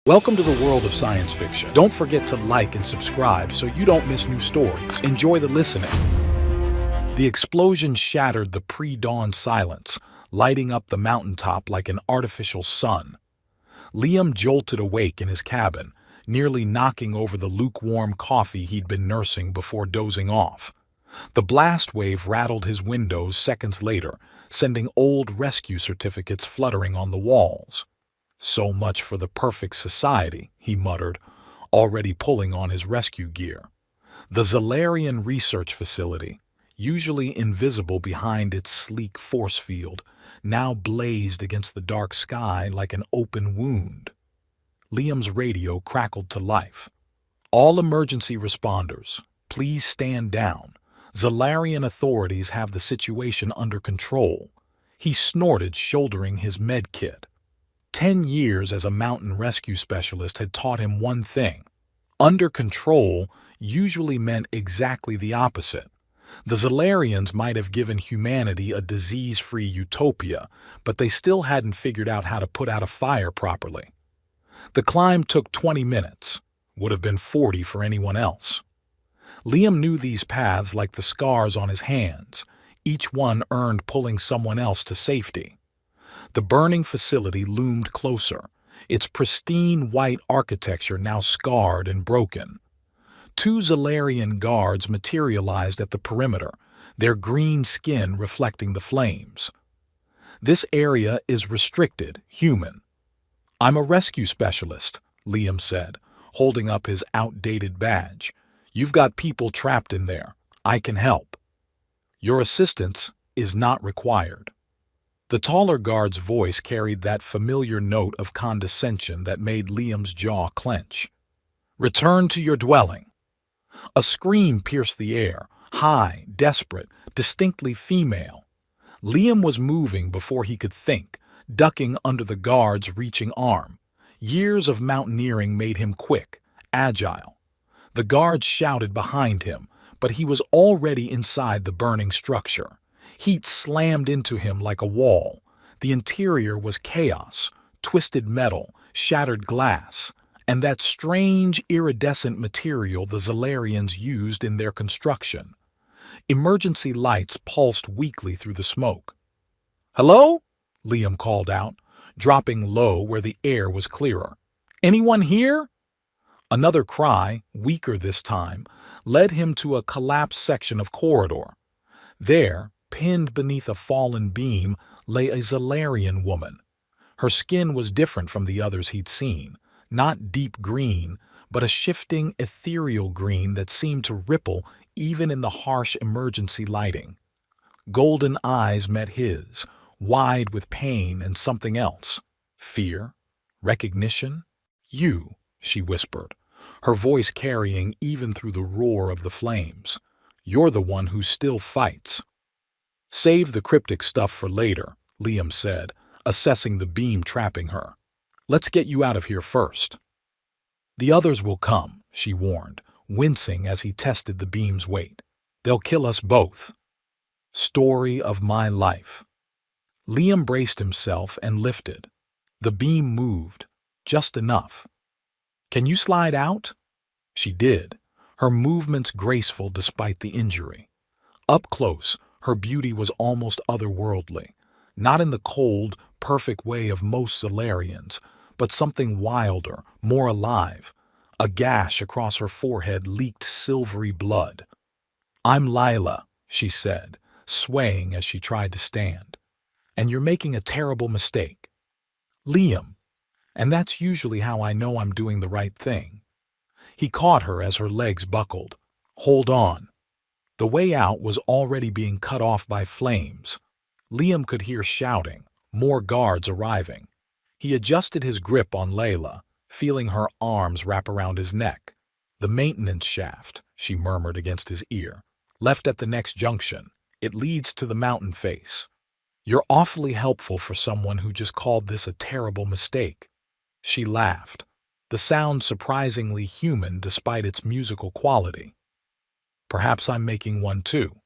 Welcome to the world of science fiction. Don't forget to like and subscribe so you don't miss new stories. Enjoy the listening. The explosion shattered the pre-dawn silence, lighting up the mountaintop like an artificial sun. Liam jolted awake in his cabin, nearly knocking over the lukewarm coffee he'd been nursing before dozing off. The blast wave rattled his windows seconds later, sending old rescue certificates fluttering on the walls. "So much for the perfect society," he muttered, already pulling on his rescue gear. The Zalarian research facility, usually invisible behind its sleek force field, now blazed against the dark sky like an open wound. Liam's radio crackled to life. "All emergency responders, please stand down. Zalarian authorities have the situation under control." He snorted, shouldering his med kit. 10 years as a mountain rescue specialist had taught him one thing. Under control usually meant exactly the opposite. The Zalarians might have given humanity a disease-free utopia, but they still hadn't figured out how to put out a fire properly. The climb took 20 minutes, would have been 40 for anyone else. Liam knew these paths like the scars on his hands, each one earned pulling someone else to safety. The burning facility loomed closer, its pristine white architecture now scarred and broken. 2 Zalarian guards materialized at the perimeter, their green skin reflecting the flames. "This area is restricted, human." "I'm a rescue specialist," Liam said, holding up his outdated badge. "You've got people trapped in there. I can help." "Your assistance is not required." The taller guard's voice carried that familiar note of condescension that made Liam's jaw clench. "Return to your dwelling." A scream pierced the air, high, desperate, distinctly female. Liam was moving before he could think, ducking under the guard's reaching arm. Years of mountaineering made him quick, agile. The guard shouted behind him, but he was already inside the burning structure. Heat slammed into him like a wall. The interior was chaos, twisted metal, shattered glass, and that strange iridescent material the Zalarians used in their construction. Emergency lights pulsed weakly through the smoke. "Hello?" Liam called out, dropping low where the air was clearer. "Anyone here?" Another cry, weaker this time, led him to a collapsed section of corridor. There, pinned beneath a fallen beam, lay a Zalarian woman. Her skin was different from the others he'd seen, not deep green, but a shifting, ethereal green that seemed to ripple even in the harsh emergency lighting. Golden eyes met his, wide with pain and something else. Fear? Recognition? "You," she whispered, her voice carrying even through the roar of the flames. "You're the one who still fights." "Save the cryptic stuff for later," Liam said, assessing the beam trapping her. "Let's get you out of here first." "The others will come," she warned, wincing as he tested the beam's weight. "They'll kill us both." Story of my life. Liam braced himself and lifted. The beam moved, just enough. "Can you slide out?" She did, her movements graceful despite the injury. Up close, her beauty was almost otherworldly, not in the cold, perfect way of most Zalarians, but something wilder, more alive. A gash across her forehead leaked silvery blood. "I'm Lila," she said, swaying as she tried to stand. "And you're making a terrible mistake." "Liam. And that's usually how I know I'm doing the right thing." He caught her as her legs buckled. "Hold on." The way out was already being cut off by flames. Liam could hear shouting, more guards arriving. He adjusted his grip on Layla, feeling her arms wrap around his neck. "The maintenance shaft," she murmured against his ear. "Left at the next junction. It leads to the mountain face." "You're awfully helpful for someone who just called this a terrible mistake." She laughed, the sound surprisingly human despite its musical quality. "Perhaps I'm making one too."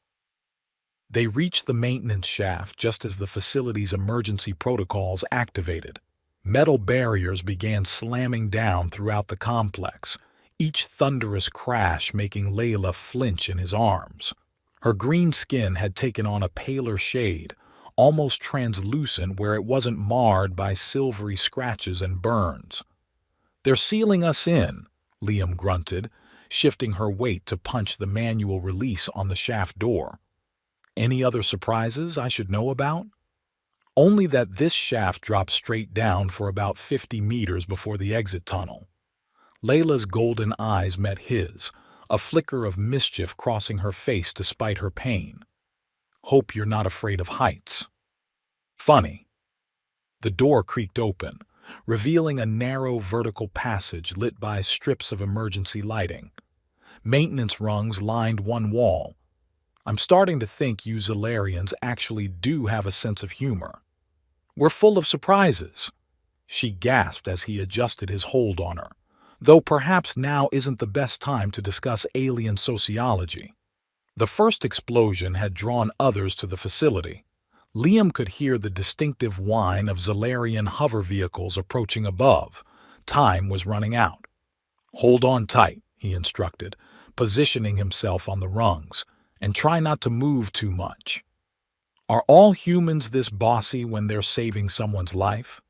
They reached the maintenance shaft just as the facility's emergency protocols activated. Metal barriers began slamming down throughout the complex, each thunderous crash making Layla flinch in his arms. Her green skin had taken on a paler shade, almost translucent where it wasn't marred by silvery scratches and burns. "They're sealing us in," Liam grunted, shifting her weight to punch the manual release on the shaft door. "Any other surprises I should know about?" "Only that this shaft drops straight down for about 50 meters before the exit tunnel." Layla's golden eyes met his, a flicker of mischief crossing her face despite her pain. "Hope you're not afraid of heights." "Funny." The door creaked open, revealing a narrow vertical passage lit by strips of emergency lighting. Maintenance rungs lined one wall. "I'm starting to think you Zolarians actually do have a sense of humor." "We're full of surprises," she gasped as he adjusted his hold on her, though perhaps now isn't the best time to discuss alien sociology. The first explosion had drawn others to the facility. Liam could hear the distinctive whine of Zolarian hover vehicles approaching above. Time was running out. "Hold on tight," he instructed, positioning himself on the rungs, "and try not to move too much." Are all humans this bossy when they're saving someone's life?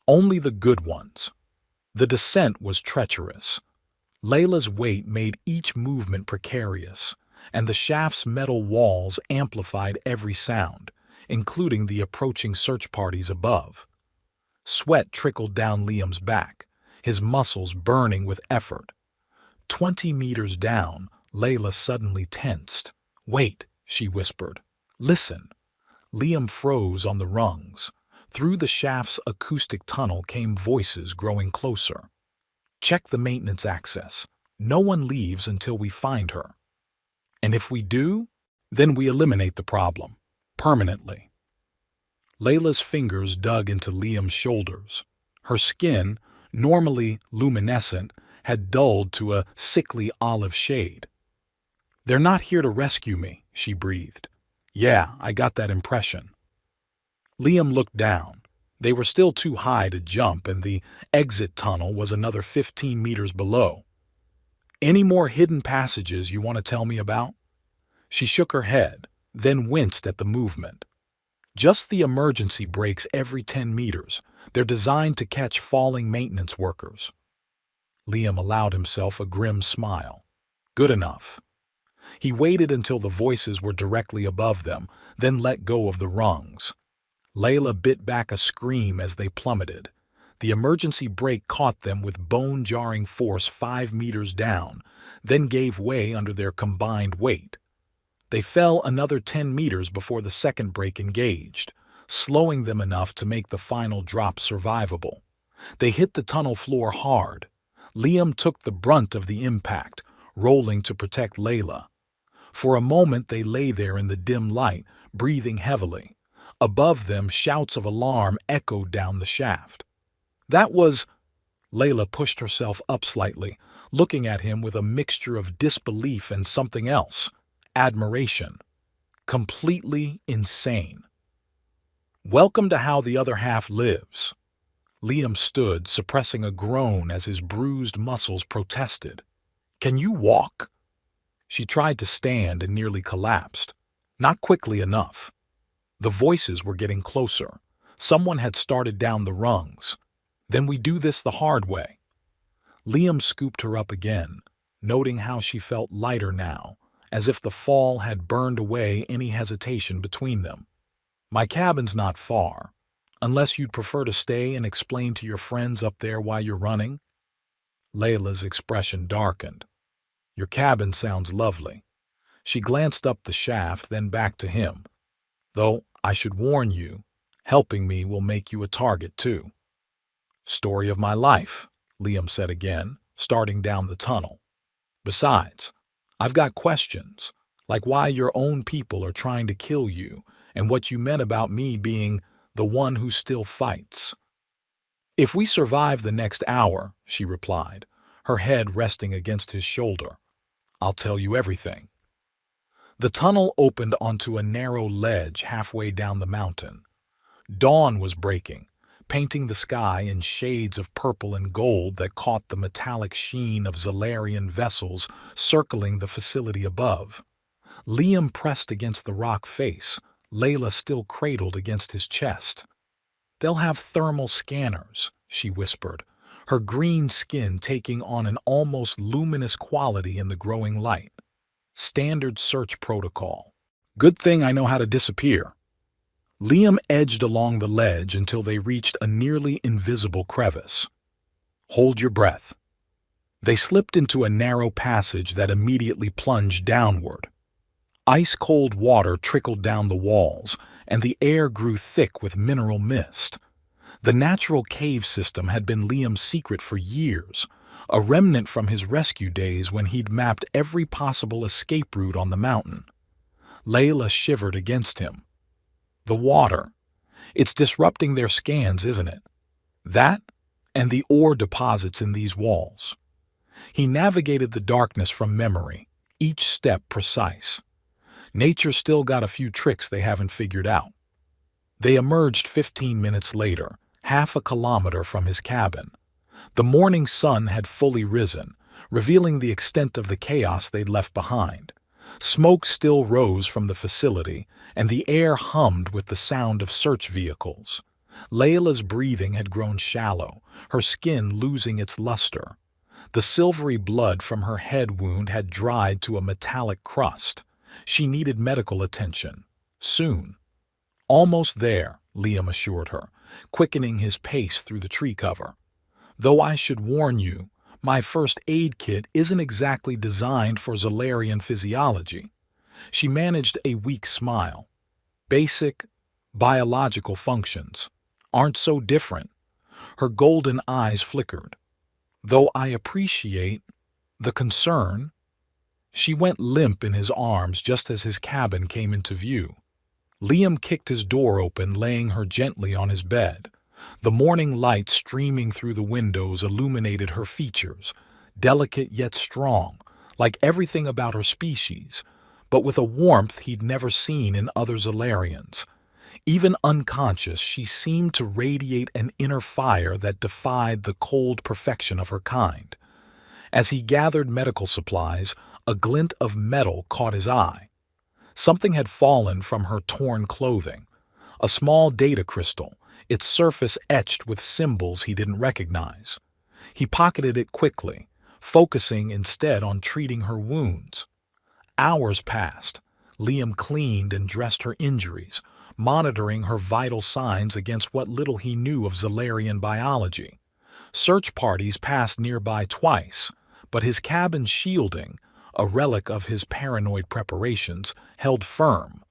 Only the good ones. The descent was treacherous. Layla's weight made each movement precarious, and the shaft's metal walls amplified every sound, including the approaching search parties above. Sweat trickled down Liam's back, his muscles burning with effort. 20 meters down, Layla suddenly tensed. "Wait," she whispered. "Listen." Liam froze on the rungs. Through the shaft's acoustic tunnel came voices growing closer. "Check the maintenance access. No one leaves until we find her. And if we do, then we eliminate the problem. Permanently." Layla's fingers dug into Liam's shoulders. Her skin, normally luminescent, had dulled to a sickly olive shade. "They're not here to rescue me," she breathed. "Yeah, I got that impression." Liam looked down. They were still too high to jump, and the exit tunnel was another 15 meters below. "Any more hidden passages you want to tell me about?" She shook her head, then winced at the movement. "Just the emergency brakes every 10 meters. They're designed to catch falling maintenance workers." Liam allowed himself a grim smile. Good enough. He waited until the voices were directly above them, then let go of the rungs. Layla bit back a scream as they plummeted. The emergency brake caught them with bone-jarring force 5 meters down, then gave way under their combined weight. They fell another 10 meters before the second brake engaged, slowing them enough to make the final drop survivable. They hit the tunnel floor hard. Liam took the brunt of the impact, rolling to protect Layla. For a moment they lay there in the dim light, breathing heavily. Above them, shouts of alarm echoed down the shaft. "That was—" Layla pushed herself up slightly, looking at him with a mixture of disbelief and something else. Admiration. Completely insane. "Welcome to How the Other Half Lives." Liam stood, suppressing a groan as his bruised muscles protested. "Can you walk?" She tried to stand and nearly collapsed. Not quickly enough. The voices were getting closer. Someone had started down the rungs. "Then we do this the hard way." Liam scooped her up again, noting how she felt lighter now, as if the fall had burned away any hesitation between them. "My cabin's not far, unless you'd prefer to stay and explain to your friends up there why you're running." Layla's expression darkened. "Your cabin sounds lovely." She glanced up the shaft, then back to him. "Though, I should warn you, helping me will make you a target too." "Story of my life," Liam said again, starting down the tunnel. "Besides, I've got questions, like why your own people are trying to kill you and what you meant about me being the one who still fights." "If we survive the next hour," she replied, her head resting against his shoulder, "I'll tell you everything." The tunnel opened onto a narrow ledge halfway down the mountain. Dawn was breaking, painting the sky in shades of purple and gold that caught the metallic sheen of Zalarian vessels circling the facility above. Liam pressed against the rock face, Layla still cradled against his chest. "They'll have thermal scanners," she whispered, her green skin taking on an almost luminous quality in the growing light. "Standard search protocol. Good thing I know how to disappear." Liam edged along the ledge until they reached a nearly invisible crevice. "Hold your breath." They slipped into a narrow passage that immediately plunged downward. Ice-cold water trickled down the walls, and the air grew thick with mineral mist. The natural cave system had been Liam's secret for years, a remnant from his rescue days when he'd mapped every possible escape route on the mountain. Layla shivered against him. "The water. It's disrupting their scans, isn't it? That, and the ore deposits in these walls." He navigated the darkness from memory, each step precise. Nature's still got a few tricks they haven't figured out. They emerged 15 minutes later, half a kilometer from his cabin. The morning sun had fully risen, revealing the extent of the chaos they'd left behind. Smoke still rose from the facility, and the air hummed with the sound of search vehicles. Layla's breathing had grown shallow, her skin losing its luster. The silvery blood from her head wound had dried to a metallic crust. She needed medical attention. Soon. "Almost there," Liam assured her, quickening his pace through the tree cover. "Though I should warn you, my first aid kit isn't exactly designed for Zalarian physiology." She managed a weak smile. "Basic, biological functions aren't so different." Her golden eyes flickered. "Though I appreciate the concern." She went limp in his arms just as his cabin came into view. Liam kicked his door open, laying her gently on his bed. The morning light streaming through the windows illuminated her features, delicate yet strong, like everything about her species, but with a warmth he'd never seen in other Zalarians. Even unconscious, she seemed to radiate an inner fire that defied the cold perfection of her kind. As he gathered medical supplies, a glint of metal caught his eye. Something had fallen from her torn clothing. A small data crystal, its surface etched with symbols he didn't recognize. He pocketed it quickly, focusing instead on treating her wounds. Hours passed. Liam cleaned and dressed her injuries, monitoring her vital signs against what little he knew of Zalarian biology. Search parties passed nearby twice, but his cabin shielding, a relic of his paranoid preparations, held firm.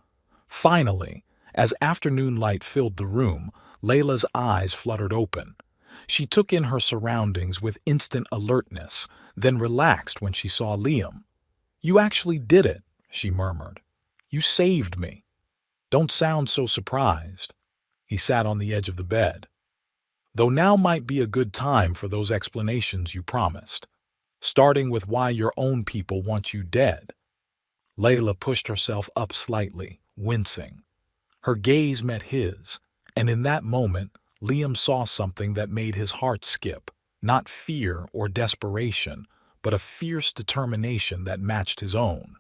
Finally, as afternoon light filled the room, Layla's eyes fluttered open. She took in her surroundings with instant alertness, then relaxed when she saw Liam. "You actually did it," she murmured. "You saved me." "Don't sound so surprised." He sat on the edge of the bed. "Though now might be a good time for those explanations you promised. Starting with why your own people want you dead." Layla pushed herself up slightly, wincing. Her gaze met his, and in that moment, Liam saw something that made his heart skip. Not fear or desperation, but a fierce determination that matched his own.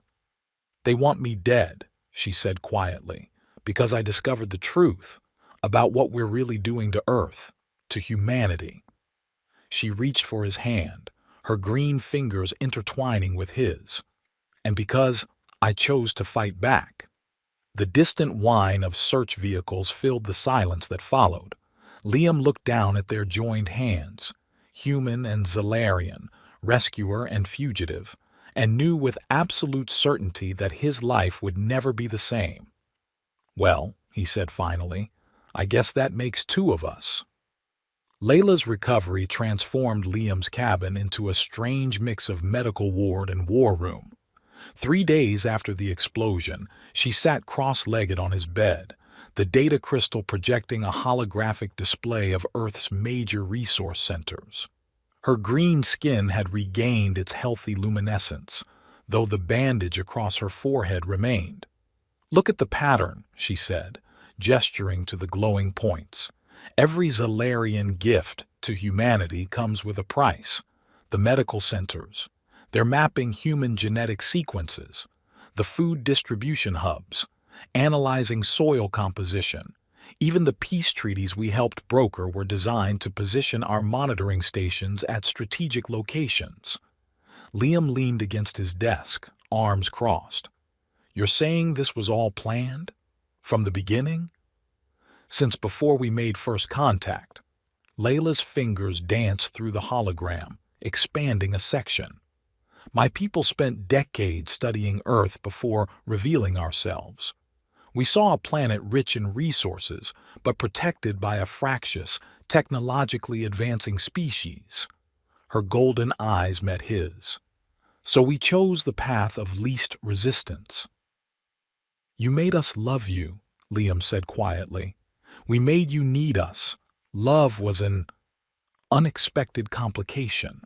"They want me dead," she said quietly, "because I discovered the truth about what we're really doing to Earth, to humanity." She reached for his hand, her green fingers intertwining with his. "And because I chose to fight back." The distant whine of search vehicles filled the silence that followed. Liam looked down at their joined hands, human and Zalarian, rescuer and fugitive, and knew with absolute certainty that his life would never be the same. "Well," he said finally, "I guess that makes two of us." Layla's recovery transformed Liam's cabin into a strange mix of medical ward and war room. 3 days after the explosion, she sat cross-legged on his bed, the data crystal projecting a holographic display of Earth's major resource centers. Her green skin had regained its healthy luminescence, though the bandage across her forehead remained. "Look at the pattern," she said, gesturing to the glowing points. Every Zalarian gift to humanity comes with a price. The medical centers. They're mapping human genetic sequences. The food distribution hubs. Analyzing soil composition. Even the peace treaties we helped broker were designed to position our monitoring stations at strategic locations. Liam leaned against his desk, arms crossed. You're saying this was all planned? From the beginning? Since before we made first contact. Layla's fingers danced through the hologram, expanding a section. My people spent decades studying Earth before revealing ourselves. We saw a planet rich in resources, but protected by a fractious, technologically advancing species. Her golden eyes met his. So we chose the path of least resistance. You made us love you, Liam said quietly. We made you need us. Love was an unexpected complication.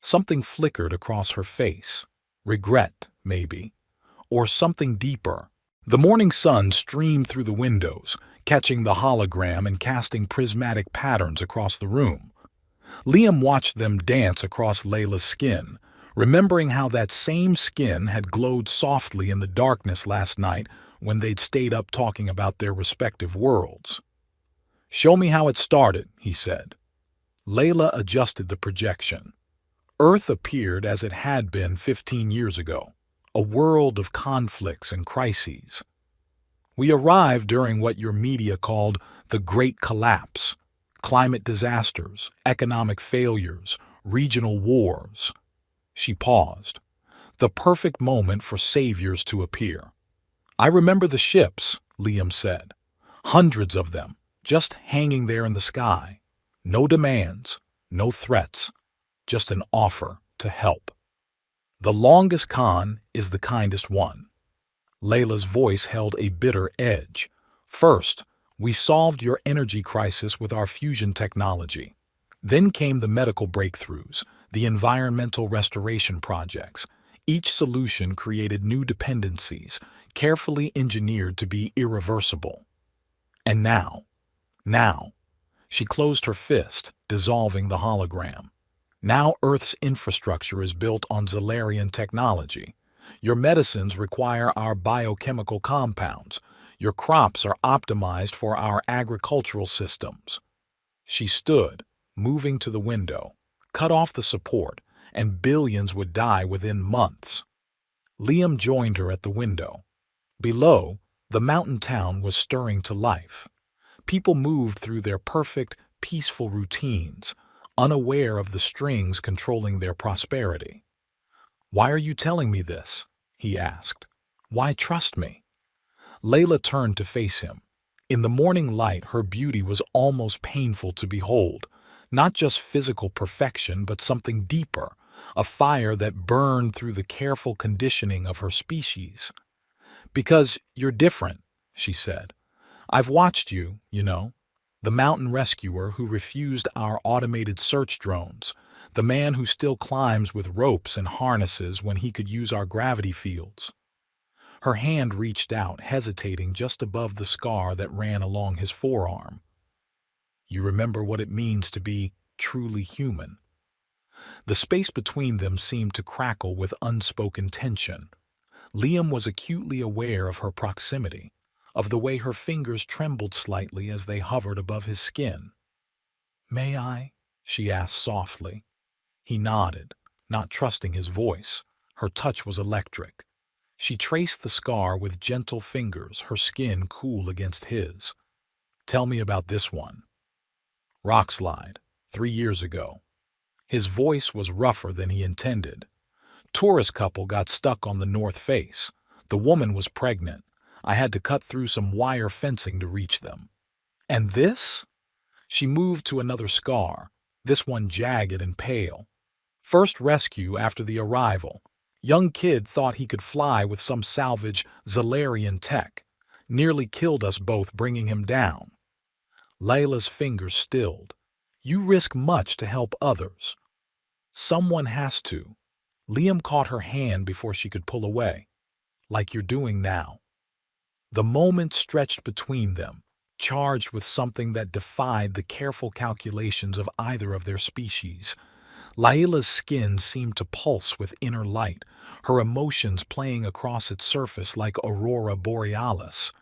Something flickered across her face. Regret, maybe. Or something deeper. The morning sun streamed through the windows, catching the hologram and casting prismatic patterns across the room. Liam watched them dance across Layla's skin, remembering how that same skin had glowed softly in the darkness last night when they'd stayed up talking about their respective worlds. Show me how it started, he said. Layla adjusted the projection. Earth appeared as it had been 15 years ago, a world of conflicts and crises. We arrived during what your media called the Great Collapse, climate disasters, economic failures, regional wars. She paused. The perfect moment for saviors to appear. I remember the ships, Liam said. Hundreds of them, just hanging there in the sky. No demands, no threats, just an offer to help. The longest con is the kindest one. Layla's voice held a bitter edge. First, we solved your energy crisis with our fusion technology. Then came the medical breakthroughs, the environmental restoration projects. Each solution created new dependencies, carefully engineered to be irreversible. And now, she closed her fist, dissolving the hologram. Now Earth's infrastructure is built on Zalarian technology. Your medicines require our biochemical compounds. Your crops are optimized for our agricultural systems. She stood, moving to the window, cut off the support, and billions would die within months. Liam joined her at the window. Below, the mountain town was stirring to life. People moved through their perfect, peaceful routines, unaware of the strings controlling their prosperity. Why are you telling me this? He asked. Why trust me? Layla turned to face him. In the morning light, her beauty was almost painful to behold. Not just physical perfection, but something deeper, a fire that burned through the careful conditioning of her species. Because you're different, she said. I've watched you, the mountain rescuer who refused our automated search drones, the man who still climbs with ropes and harnesses when he could use our gravity fields. Her hand reached out, hesitating just above the scar that ran along his forearm. You remember what it means to be truly human. The space between them seemed to crackle with unspoken tension. Liam was acutely aware of her proximity, of the way her fingers trembled slightly as they hovered above his skin. May I? She asked softly. He nodded, not trusting his voice. Her touch was electric. She traced the scar with gentle fingers, her skin cool against his. Tell me about this one. Rockslide, 3 years ago. His voice was rougher than he intended. Tourist couple got stuck on the north face. The woman was pregnant. I had to cut through some wire fencing to reach them. And this? She moved to another scar, this one jagged and pale. First rescue after the arrival. Young kid thought he could fly with some salvage Zalarian tech. Nearly killed us both bringing him down. Layla's fingers stilled. You risk much to help others. Someone has to. Liam caught her hand before she could pull away. Like you're doing now. The moment stretched between them, charged with something that defied the careful calculations of either of their species. Layla's skin seemed to pulse with inner light, her emotions playing across its surface like aurora borealis.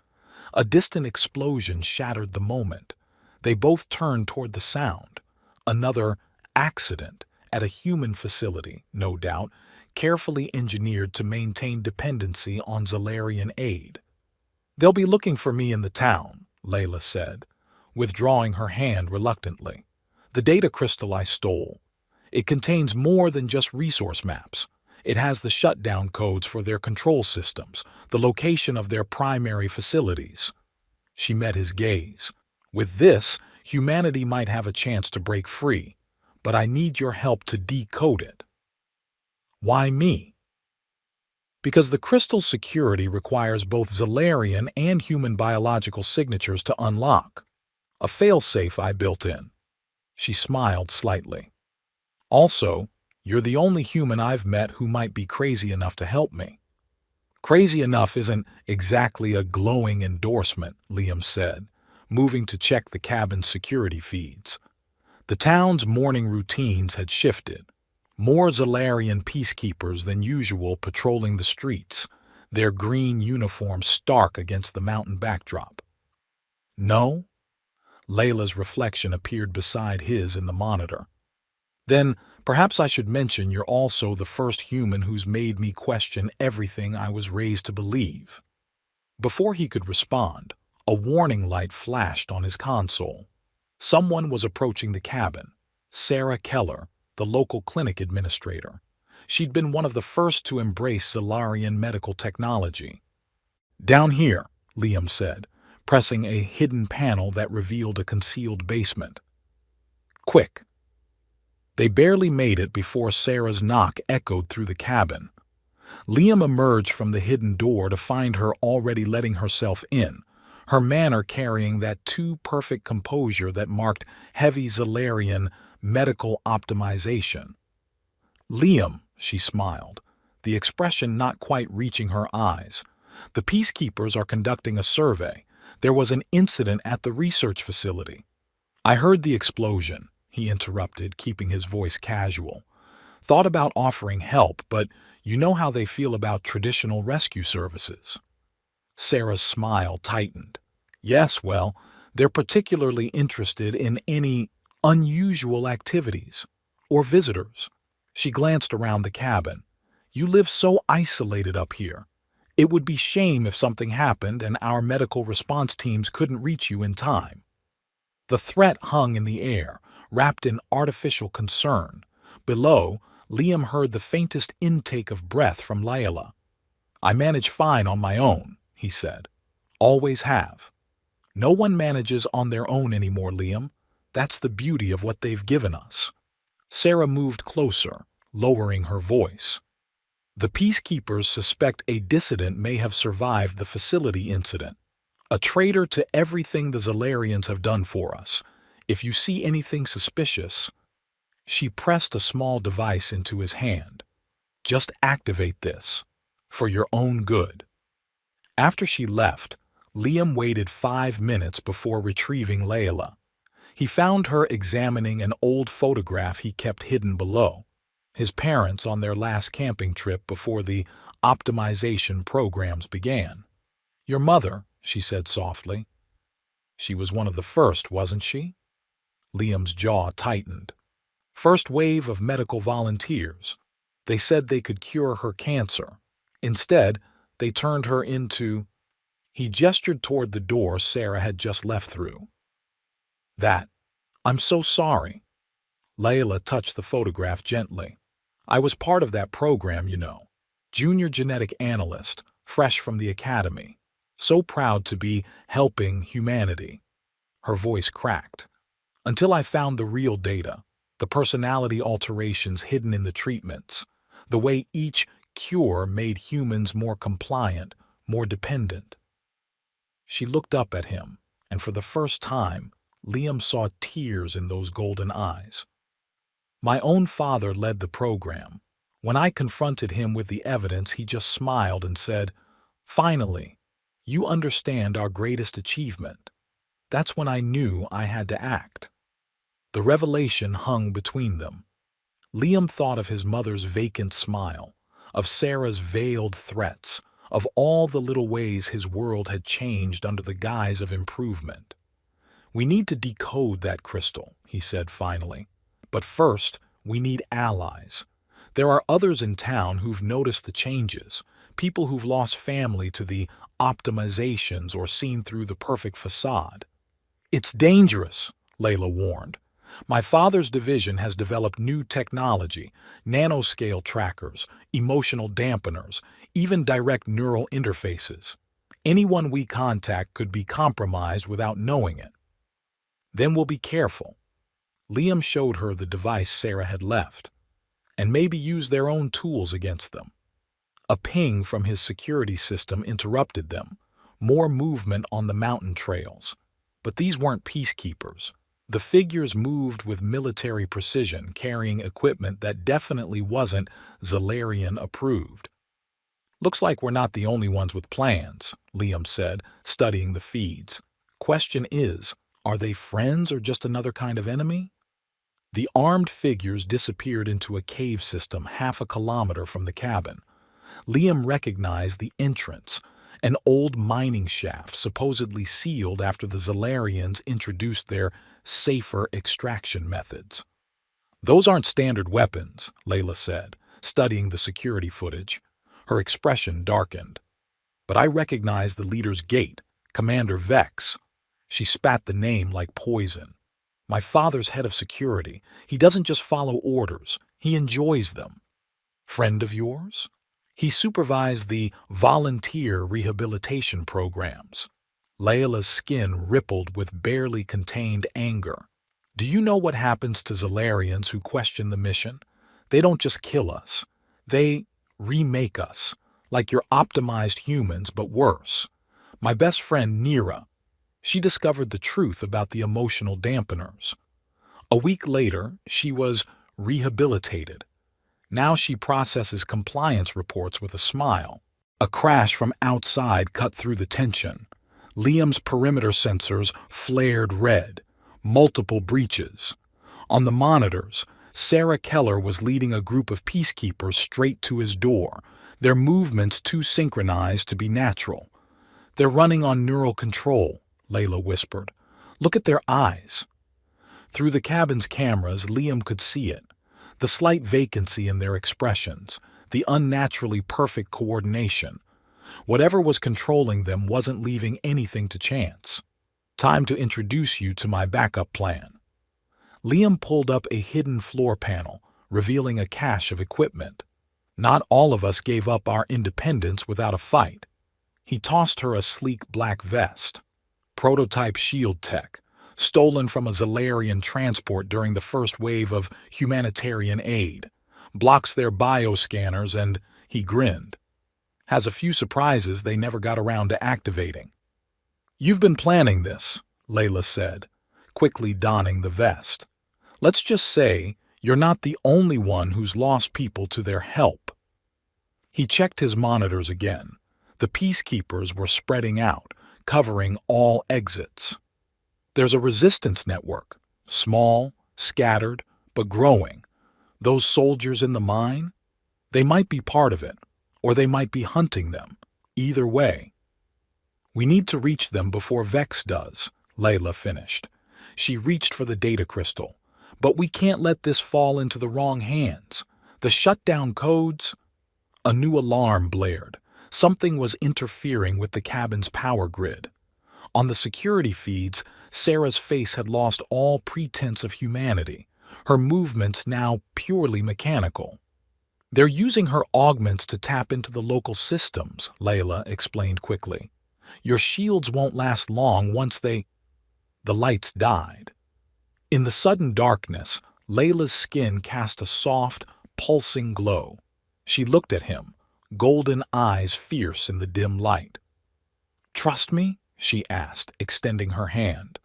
A distant explosion shattered the moment. They both turned toward the sound. Another accident at a human facility, no doubt, carefully engineered to maintain dependency on Zalarian aid. "They'll be looking for me in the town," Layla said, withdrawing her hand reluctantly. "The data crystal I stole. It contains more than just resource maps. It has the shutdown codes for their control systems, the location of their primary facilities." She met his gaze. "With this, humanity might have a chance to break free, but I need your help to decode it." "Why me?" "Because the crystal's security requires both Zalarian and human biological signatures to unlock. A failsafe I built in." She smiled slightly. "Also, you're the only human I've met who might be crazy enough to help me." "Crazy enough isn't exactly a glowing endorsement," Liam said, moving to check the cabin's security feeds. The town's morning routines had shifted. More Zalarian peacekeepers than usual patrolling the streets, their green uniforms stark against the mountain backdrop. "No?" Layla's reflection appeared beside his in the monitor. "Then perhaps I should mention you're also the first human who's made me question everything I was raised to believe." Before he could respond, a warning light flashed on his console. Someone was approaching the cabin. Sarah Keller, the local clinic administrator. She'd been one of the first to embrace Zalarian medical technology. "Down here," Liam said, pressing a hidden panel that revealed a concealed basement. "Quick." They barely made it before Sarah's knock echoed through the cabin. Liam emerged from the hidden door to find her already letting herself in, her manner carrying that too-perfect composure that marked heavy Zalarian medical optimization. "Liam," she smiled, the expression not quite reaching her eyes. "The peacekeepers are conducting a survey. There was an incident at the research facility." "I heard the explosion," he interrupted, keeping his voice casual. "Thought about offering help, but you know how they feel about traditional rescue services." Sarah's smile tightened. "Yes, well, they're particularly interested in any unusual activities or visitors." She glanced around the cabin. "You live so isolated up here. It would be shame if something happened and our medical response teams couldn't reach you in time." The threat hung in the air, wrapped in artificial concern. Below, Liam heard the faintest intake of breath from Layla. "I manage fine on my own," he said. "Always have." "No one manages on their own anymore, Liam. That's the beauty of what they've given us." Sarah moved closer, lowering her voice. "The peacekeepers suspect a dissident may have survived the facility incident. A traitor to everything the Zalarians have done for us. If you see anything suspicious—" She pressed a small device into his hand. "Just activate this. For your own good." After she left, Liam waited 5 minutes before retrieving Layla. He found her examining an old photograph he kept hidden below. His parents on their last camping trip before the optimization programs began. "Your mother," she said softly. "She was one of the first, wasn't she?" Liam's jaw tightened. "First wave of medical volunteers. They said they could cure her cancer. Instead, they turned her into—" He gestured toward the door Sarah had just left through. "I'm so sorry." Layla touched the photograph gently. "I was part of that program, you know. Junior genetic analyst, fresh from the academy. So proud to be helping humanity." Her voice cracked. "Until I found the real data, the personality alterations hidden in the treatments, the way each cure made humans more compliant, more dependent." She looked up at him, and for the first time, Liam saw tears in those golden eyes. "My own father led the program. When I confronted him with the evidence, he just smiled and said, 'Finally, you understand our greatest achievement.' That's when I knew I had to act. The revelation hung between them. Liam thought of his mother's vacant smile, of Sarah's veiled threats, of all the little ways his world had changed under the guise of improvement. "We need to decode that crystal," he said finally. "But first, we need allies. There are others in town who've noticed the changes, people who've lost family to the optimizations or seen through the perfect facade." "It's dangerous," Layla warned. "My father's division has developed new technology, nanoscale trackers, emotional dampeners, even direct neural interfaces. Anyone we contact could be compromised without knowing it." "Then we'll be careful." Liam showed her the device Sarah had left, "and maybe use their own tools against them." A ping from his security system interrupted them. More movement on the mountain trails. But these weren't peacekeepers. The figures moved with military precision, carrying equipment that definitely wasn't Zalarian approved. "Looks like we're not the only ones with plans," Liam said, studying the feeds. "Question is, are they friends or just another kind of enemy?" The armed figures disappeared into a cave system half a kilometer from the cabin. Liam recognized the entrance, an old mining shaft supposedly sealed after the Zalarians introduced their safer extraction methods. "Those aren't standard weapons," Layla said, studying the security footage. Her expression darkened. "But I recognize the leader's gait, Commander Vex." She spat the name like poison. "My father's head of security. He doesn't just follow orders, he enjoys them." "Friend of yours?" "He supervised the volunteer rehabilitation programs." Layla's skin rippled with barely contained anger. "Do you know what happens to Zalarians who question the mission? They don't just kill us. They remake us, like your optimized humans, but worse. My best friend, Nira, she discovered the truth about the emotional dampeners. A week later, she was rehabilitated. Now she processes compliance reports with a smile. A crash from outside cut through the tension. Liam's perimeter sensors flared red. Multiple breaches. On the monitors, Sarah Keller was leading a group of peacekeepers straight to his door, their movements too synchronized to be natural. "They're running on neural control," Layla whispered. "Look at their eyes." Through the cabin's cameras, Liam could see it. The slight vacancy in their expressions, the unnaturally perfect coordination. Whatever was controlling them wasn't leaving anything to chance. "Time to introduce you to my backup plan." Liam pulled up a hidden floor panel, revealing a cache of equipment. "Not all of us gave up our independence without a fight." He tossed her a sleek black vest. "Prototype shield tech, stolen from a Zalarian transport during the first wave of humanitarian aid. Blocks their bioscanners and," he grinned, "has a few surprises they never got around to activating." "You've been planning this," Layla said, quickly donning the vest. "Let's just say you're not the only one who's lost people to their help." He checked his monitors again. The peacekeepers were spreading out, covering all exits. "There's a resistance network, small, scattered, but growing. Those soldiers in the mine? They might be part of it, or they might be hunting them. Either way. We need to reach them before Vex does," Layla finished. She reached for the data crystal. "But we can't let this fall into the wrong hands. The shutdown codes—" A new alarm blared. Something was interfering with the cabin's power grid. On the security feeds, Sarah's face had lost all pretense of humanity, her movements now purely mechanical. "They're using her augments to tap into the local systems," Layla explained quickly. "Your shields won't last long once they—" The lights died. In the sudden darkness, Layla's skin cast a soft, pulsing glow. She looked at him, golden eyes fierce in the dim light. "Trust me?" she asked, extending her hand.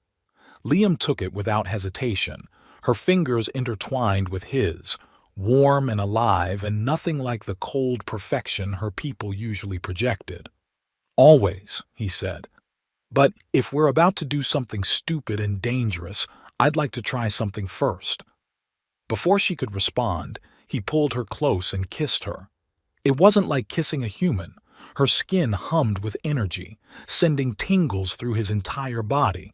Liam took it without hesitation, her fingers intertwined with his, warm and alive and nothing like the cold perfection her people usually projected. "Always," he said. But if we're about to do something stupid and dangerous, I'd like to try something first." Before she could respond, he pulled her close and kissed her. It wasn't like kissing a human. Her skin hummed with energy, sending tingles through his entire body.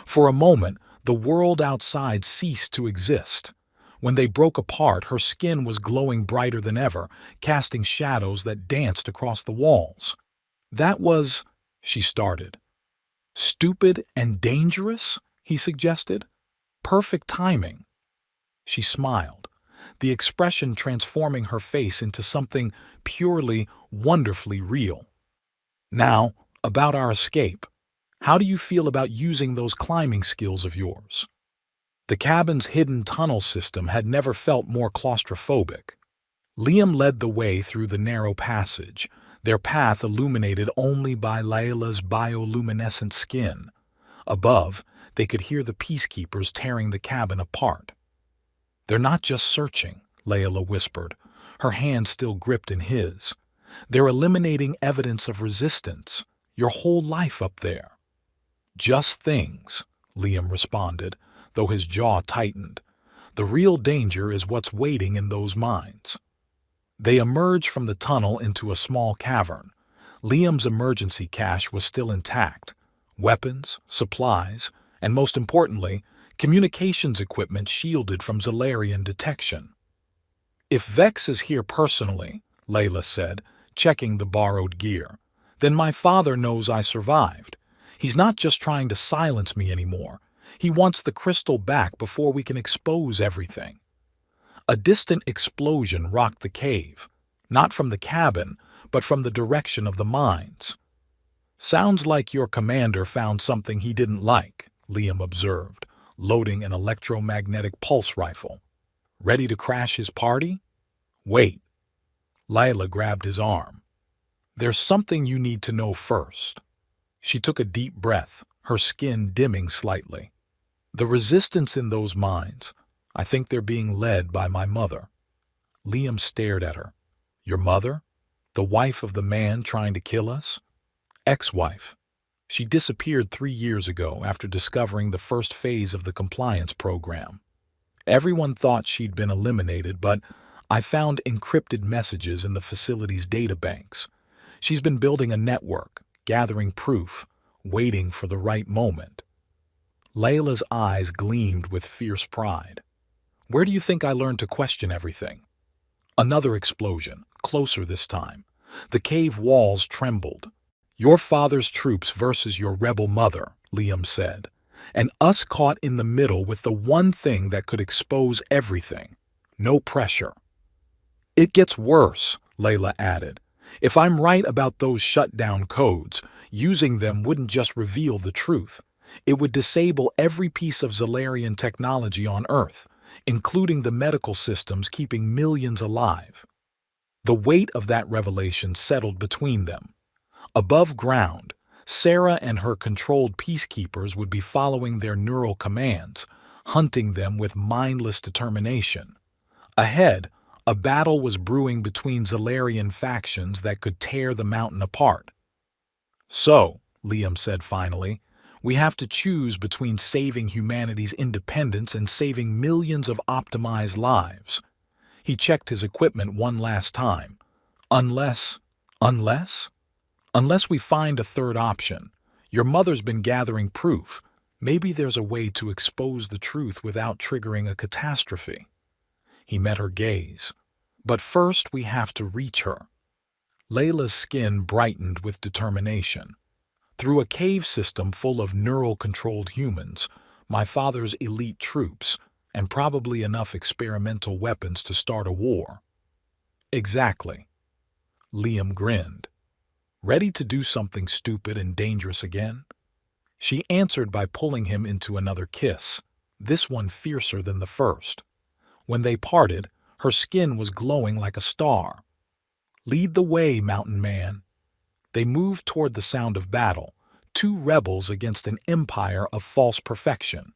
For a moment, the world outside ceased to exist. When they broke apart, her skin was glowing brighter than ever, casting shadows that danced across the walls. "That was," she started. "Stupid and dangerous?" he suggested. "Perfect timing." She smiled, the expression transforming her face into something purely, wonderfully real. "Now, about our escape. How do you feel about using those climbing skills of yours?" The cabin's hidden tunnel system had never felt more claustrophobic. Liam led the way through the narrow passage, their path illuminated only by Layla's bioluminescent skin. Above, they could hear the peacekeepers tearing the cabin apart. "They're not just searching," Layla whispered, her hand still gripped in his. "They're eliminating evidence of resistance, your whole life up there." "Just things," Liam responded, though his jaw tightened. "The real danger is what's waiting in those mines." They emerged from the tunnel into a small cavern. Liam's emergency cache was still intact. Weapons, supplies, and most importantly, communications equipment shielded from Zalarian detection. "If Vex is here personally," Layla said, checking the borrowed gear, "then my father knows I survived. He's not just trying to silence me anymore. He wants the crystal back before we can expose everything." A distant explosion rocked the cave, not from the cabin, but from the direction of the mines. "Sounds like your commander found something he didn't like," Liam observed, loading an electromagnetic pulse rifle. "Ready to crash his party?" "Wait." Layla grabbed his arm. "There's something you need to know first." She took a deep breath, her skin dimming slightly. "The resistance in those mines, I think they're being led by my mother." Liam stared at her. "Your mother? The wife of the man trying to kill us?" "Ex-wife. She disappeared 3 years ago after discovering the first phase of the compliance program. Everyone thought she'd been eliminated, but I found encrypted messages in the facility's databanks. She's been building a network, gathering proof, waiting for the right moment." Layla's eyes gleamed with fierce pride. "Where do you think I learned to question everything?" Another explosion, closer this time. The cave walls trembled. "Your father's troops versus your rebel mother," Liam said, "and us caught in the middle with the one thing that could expose everything. No pressure." "It gets worse," Layla added. "If I'm right about those shutdown codes, using them wouldn't just reveal the truth. It would disable every piece of Zalarian technology on Earth, including the medical systems keeping millions alive." The weight of that revelation settled between them. Above ground, Sarah and her controlled peacekeepers would be following their neural commands, hunting them with mindless determination. Ahead, a battle was brewing between Zalarian factions that could tear the mountain apart. "So," Liam said finally, "we have to choose between saving humanity's independence and saving millions of optimized lives." He checked his equipment one last time. Unless we find a third option. Your mother's been gathering proof. Maybe there's a way to expose the truth without triggering a catastrophe." He met her gaze. "But first we have to reach her." Layla's skin brightened with determination. "Through a cave system full of neural-controlled humans, my father's elite troops, and probably enough experimental weapons to start a war." "Exactly." Liam grinned. "Ready to do something stupid and dangerous again?" She answered by pulling him into another kiss, this one fiercer than the first. When they parted, her skin was glowing like a star. "Lead the way, mountain man." They moved toward the sound of battle, 2 rebels against an empire of false perfection.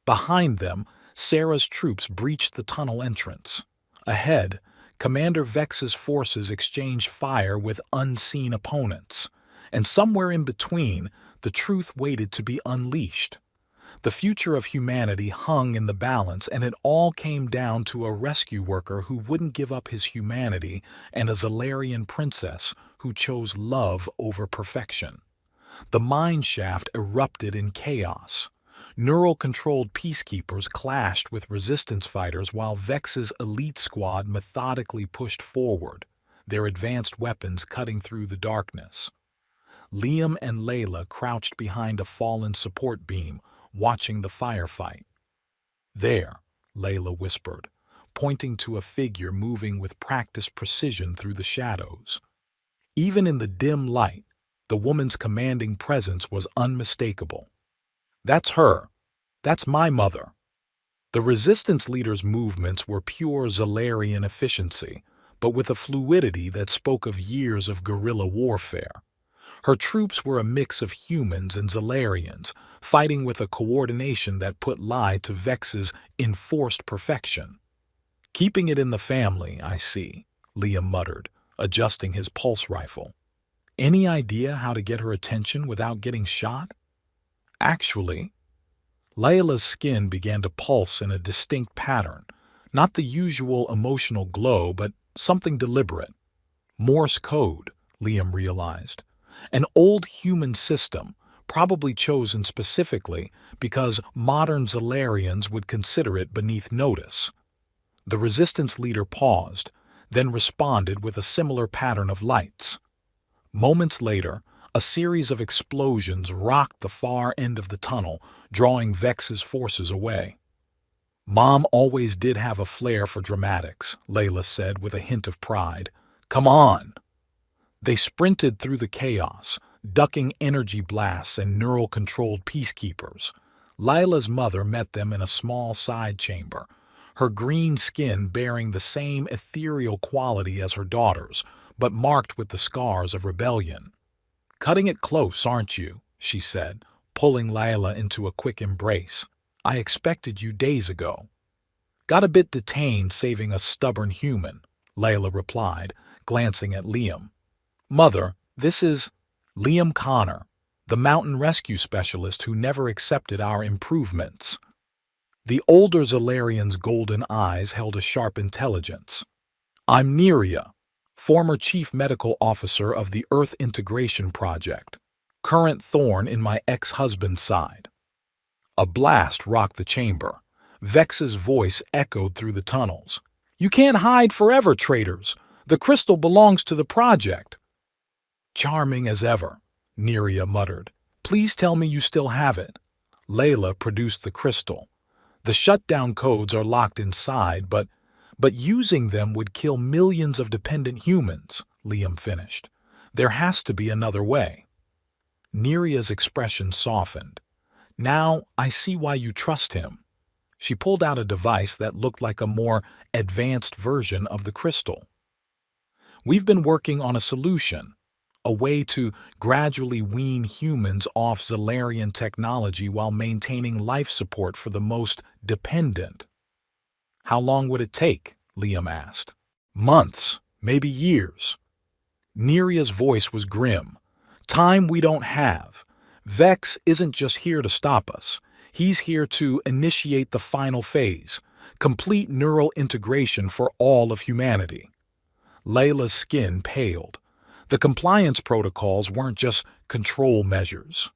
Behind them, Sarah's troops breached the tunnel entrance. Ahead, Commander Vex's forces exchanged fire with unseen opponents. And somewhere in between, the truth waited to be unleashed. The future of humanity hung in the balance, and it all came down to a rescue worker who wouldn't give up his humanity and a Zalarian princess who chose love over perfection. The mine shaft erupted in chaos. Neural-controlled peacekeepers clashed with resistance fighters while Vex's elite squad methodically pushed forward, their advanced weapons cutting through the darkness. Liam and Layla crouched behind a fallen support beam, watching the firefight. "There," Layla whispered, pointing to a figure moving with practiced precision through the shadows. Even in the dim light, the woman's commanding presence was unmistakable. "That's her. That's my mother." The resistance leader's movements were pure Zalarian efficiency, but with a fluidity that spoke of years of guerrilla warfare. Her troops were a mix of humans and Zalarians, fighting with a coordination that put lie to Vex's enforced perfection. "Keeping it in the family, I see," Liam muttered, adjusting his pulse rifle. "Any idea how to get her attention without getting shot?" "Actually," Layla's skin began to pulse in a distinct pattern, not the usual emotional glow, but something deliberate. Morse code, Liam realized. An old human system, probably chosen specifically because modern Zalarians would consider it beneath notice. The resistance leader paused, then responded with a similar pattern of lights. Moments later, a series of explosions rocked the far end of the tunnel, drawing Vex's forces away. "Mom always did have a flair for dramatics," Layla said with a hint of pride. "Come on!" They sprinted through the chaos, ducking energy blasts and neural-controlled peacekeepers. Layla's mother met them in a small side chamber, her green skin bearing the same ethereal quality as her daughter's, but marked with the scars of rebellion. "Cutting it close, aren't you?" she said, pulling Layla into a quick embrace. "I expected you days ago." "Got a bit detained saving a stubborn human," Layla replied, glancing at Liam. "Mother, this is Liam Connor, the mountain rescue specialist who never accepted our improvements." The older Zalarian's golden eyes held a sharp intelligence. "I'm Neria, former chief medical officer of the Earth Integration Project, current thorn in my ex-husband's side." A blast rocked the chamber. Vex's voice echoed through the tunnels. "You can't hide forever, traitors. The crystal belongs to the project." "Charming as ever," Neria muttered. "Please tell me you still have it." Layla produced the crystal. "The shutdown codes are locked inside, but using them would kill millions of dependent humans," Liam finished. "There has to be another way." Neria's expression softened. "Now I see why you trust him." She pulled out a device that looked like a more advanced version of the crystal. "We've been working on a solution, a way to gradually wean humans off Zalarian technology while maintaining life support for the most dependent." "How long would it take?" Liam asked. "Months, maybe years." Neria's voice was grim. "Time we don't have. Vex isn't just here to stop us. He's here to initiate the final phase, complete neural integration for all of humanity." Layla's skin paled. The compliance protocols weren't just control measures.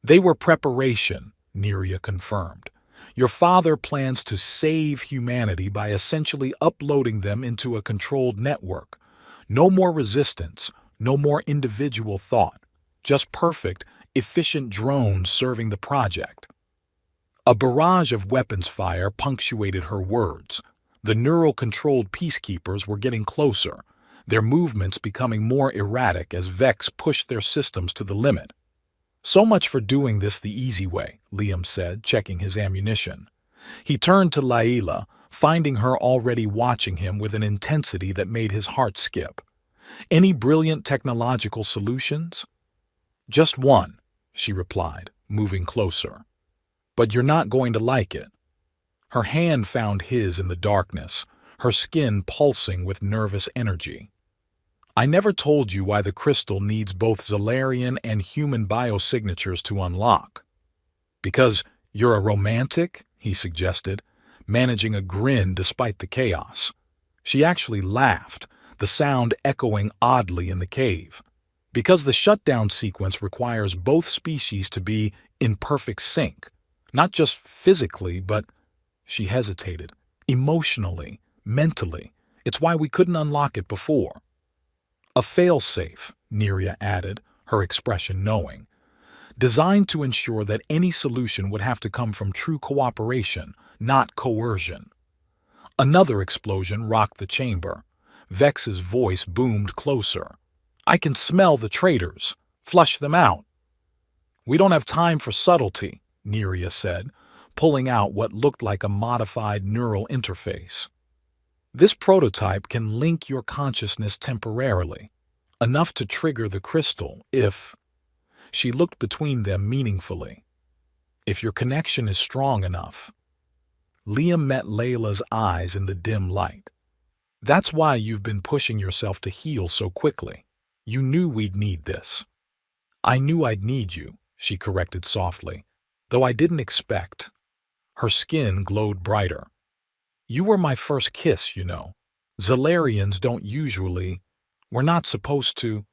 "They were preparation," Neria confirmed. "Your father plans to save humanity by essentially uploading them into a controlled network. No more resistance, no more individual thought, just perfect, efficient drones serving the project." A barrage of weapons fire punctuated her words. The neural-controlled peacekeepers were getting closer, their movements becoming more erratic as Vex pushed their systems to the limit. "So much for doing this the easy way," Liam said, checking his ammunition. He turned to Layla, finding her already watching him with an intensity that made his heart skip. "Any brilliant technological solutions?" "Just one," she replied, moving closer. "But you're not going to like it." Her hand found his in the darkness, her skin pulsing with nervous energy. I never told you why the crystal needs both Zalarian and human biosignatures to unlock. Because you're a romantic, he suggested, managing a grin despite the chaos. She actually laughed, the sound echoing oddly in the cave. Because the shutdown sequence requires both species to be in perfect sync, not just physically, but, she hesitated, emotionally, mentally. It's why we couldn't unlock it before. A failsafe, Neria added, her expression knowing, designed to ensure that any solution would have to come from true cooperation, not coercion. Another explosion rocked the chamber. Vex's voice boomed closer. I can smell the traitors. Flush them out. We don't have time for subtlety, Neria said, pulling out what looked like a modified neural interface. This prototype can link your consciousness temporarily, enough to trigger the crystal if... She looked between them meaningfully. If your connection is strong enough. Liam met Layla's eyes in the dim light. That's why you've been pushing yourself to heal so quickly. You knew we'd need this. I knew I'd need you, she corrected softly, though I didn't expect. Her skin glowed brighter. You were my first kiss, you know. Zalarians don't usually... We're not supposed to...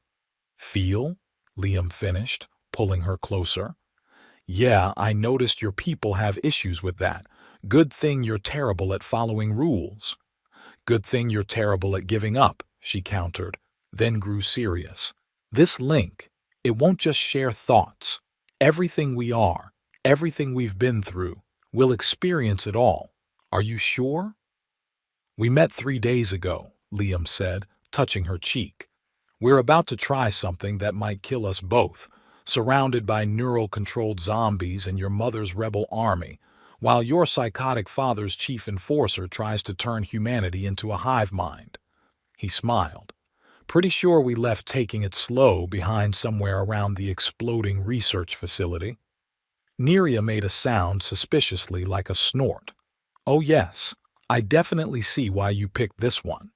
Feel? Liam finished, pulling her closer. Yeah, I noticed your people have issues with that. Good thing you're terrible at following rules. Good thing you're terrible at giving up, she countered, then grew serious. This link, it won't just share thoughts. Everything we are, everything we've been through, we'll experience it all. Are you sure? We met 3 days ago, Liam said, touching her cheek. We're about to try something that might kill us both, surrounded by neural-controlled zombies and your mother's rebel army, while your psychotic father's chief enforcer tries to turn humanity into a hive mind. He smiled. Pretty sure we left taking it slow behind somewhere around the exploding research facility. Neria made a sound suspiciously like a snort. Oh yes, I definitely see why you picked this one.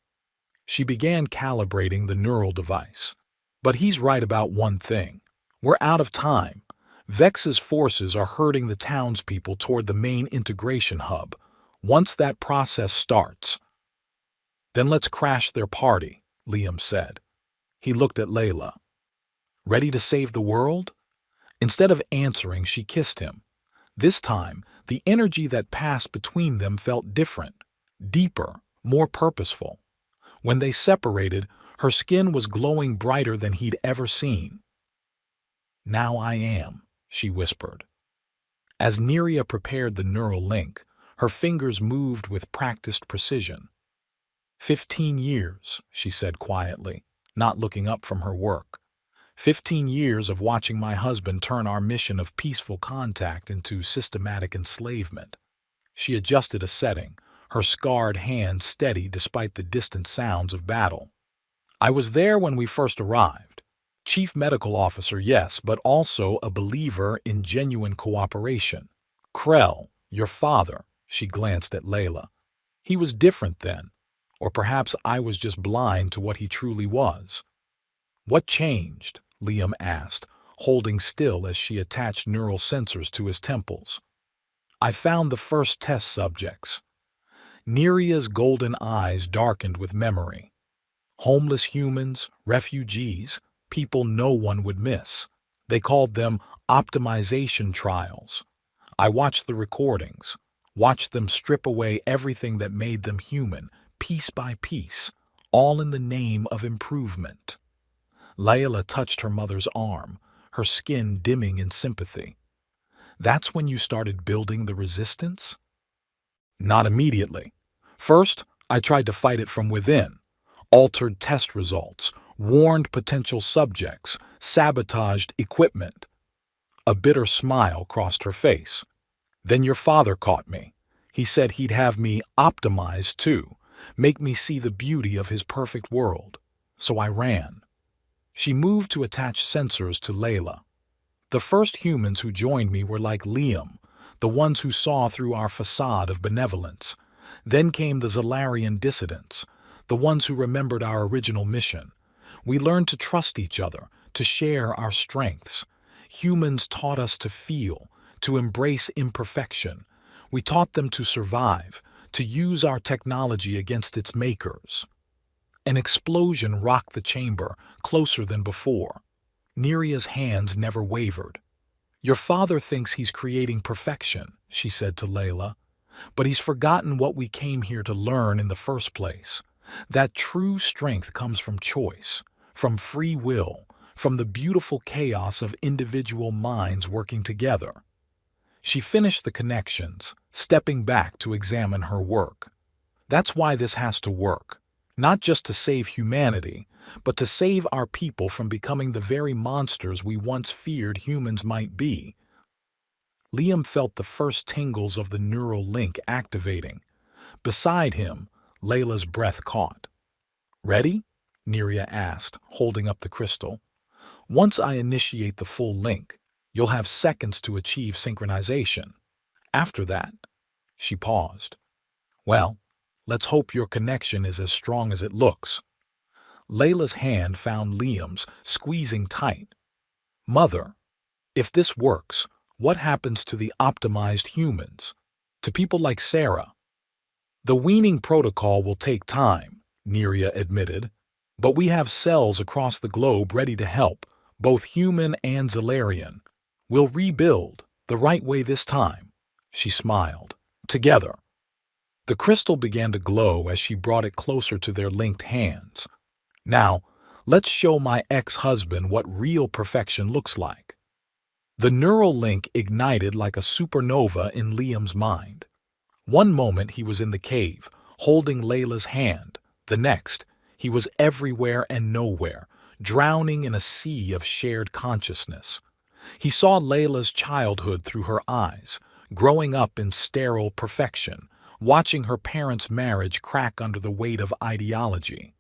She began calibrating the neural device. But he's right about one thing. We're out of time. Vex's forces are herding the townspeople toward the main integration hub. Once that process starts... Then let's crash their party, Liam said. He looked at Layla. Ready to save the world? Instead of answering, she kissed him. This time, the energy that passed between them felt different, deeper, more purposeful. When they separated, her skin was glowing brighter than he'd ever seen. Now I am, she whispered. As Neria prepared the neural link, her fingers moved with practiced precision. 15 years, she said quietly, not looking up from her work. 15 years of watching my husband turn our mission of peaceful contact into systematic enslavement. She adjusted a setting, her scarred hand steady despite the distant sounds of battle. I was there when we first arrived. Chief medical officer, yes, but also a believer in genuine cooperation. Krell, your father, she glanced at Layla. He was different then, or perhaps I was just blind to what he truly was. What changed? Liam asked, holding still as she attached neural sensors to his temples. I found the first test subjects. Neria's golden eyes darkened with memory. Homeless humans, refugees, people no one would miss. They called them optimization trials. I watched the recordings, watched them strip away everything that made them human, piece by piece, all in the name of improvement. Layla touched her mother's arm, her skin dimming in sympathy. That's when you started building the resistance? Not immediately. First, I tried to fight it from within. Altered test results, warned potential subjects, sabotaged equipment. A bitter smile crossed her face. Then your father caught me. He said he'd have me optimized too, make me see the beauty of his perfect world. So I ran. She moved to attach sensors to Layla. The first humans who joined me were like Liam, the ones who saw through our facade of benevolence. Then came the Zalarian dissidents, the ones who remembered our original mission. We learned to trust each other, to share our strengths. Humans taught us to feel, to embrace imperfection. We taught them to survive, to use our technology against its makers. An explosion rocked the chamber, closer than before. Neria's hands never wavered. "Your father thinks he's creating perfection," she said to Layla, "but he's forgotten what we came here to learn in the first place. That true strength comes from choice, from free will, from the beautiful chaos of individual minds working together." She finished the connections, stepping back to examine her work. "That's why this has to work. Not just to save humanity, but to save our people from becoming the very monsters we once feared humans might be." Liam felt the first tingles of the neural link activating. Beside him, Layla's breath caught. "Ready?" Neria asked, holding up the crystal. "Once I initiate the full link, you'll have seconds to achieve synchronization. After that—" She paused. "Well, let's hope your connection is as strong as it looks." Layla's hand found Liam's, squeezing tight. "Mother, if this works, what happens to the optimized humans? To people like Sarah?" "The weaning protocol will take time," Neria admitted, "but we have cells across the globe ready to help, both human and Zalarian. We'll rebuild, the right way this time." She smiled. "Together." The crystal began to glow as she brought it closer to their linked hands. "Now, let's show my ex-husband what real perfection looks like." The neural link ignited like a supernova in Liam's mind. One moment he was in the cave, holding Layla's hand. The next, he was everywhere and nowhere, drowning in a sea of shared consciousness. He saw Layla's childhood through her eyes, growing up in sterile perfection, watching her parents' marriage crack under the weight of ideology.